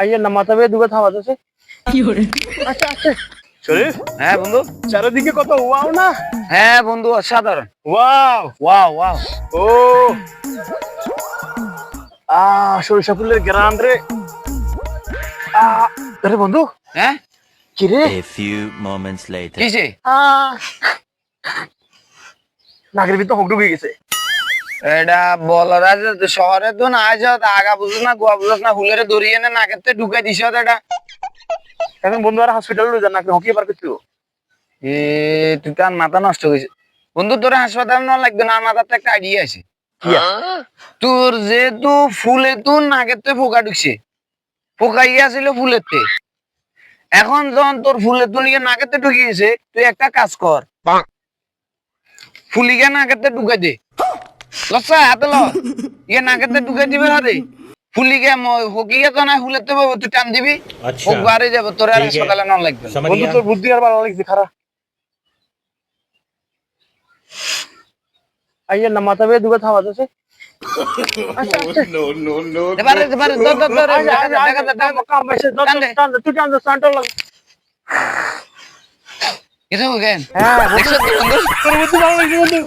আইয়া না মাথা বেয়ে দুটো থাবা আছে। আচ্ছা আচ্ছা শরীফ। হ্যাঁ বন্ধু। চারিদিকে কত ওয়াও না। হ্যাঁ বন্ধু অসাধারণ। Wow wow wow. ও সরিষা ফুলের গ্রান রে। আরে বন্ধু হ্যাঁ কি রে? A few moments later. কিসে? নাগের ভিতর হক ঢুকে গেছে। এটা বলরা যে শহরে তো না আজ আগা বুঝছ না গোয়া বুঝছ না হুলেরে দড়িয়ে না নাকেতে ঢুকাই দিছ এটা। এখন বন্ধু আর হসপিটালে লই যান নাকি হকি পার করতে। এ তুই কান মাথা নষ্ট হয়েছে বন্ধু। তোর হাসপাতাল না লাগবে না, আমার মাথাতে একটা আইডিয়া আছে। তোর যেহেতু ফুলে তোর নাকেতে পোকা ঢুকছে, পোকা গিয়েছিল ফুলেতে, এখন যখন তোর ফুলে তো নিয়ে নাকেতে ঢুকিয়েছে, তুই একটা কাজ কর, ফুলিকে নাকেতে ঢুকাই দে। লসা হাতে ল ইয়ে নাকেতে ঢুকাই দিবে হারে ফুলিকে হকিয়ে তো না ফুলেতে তুই টান দিবি, ও বাড়ি যাবে, তোর আর হাসপাতালে না লাগবে। বন্ধু তোর বুদ্ধি আর ভালো লাগছে খারাপ। আইয়া না মাথা বেয়ে দুটো থাবা আছে। আচ্ছা আচ্ছা এবারে এবারে দর দর দর দেখা দে কাম পাইছে টান তুই টান সান্টার লাগ। এটা কেন? হ্যাঁ দেখছ তো বন্ধু? তোর বুদ্ধি ভালো লাগছে বন্ধু।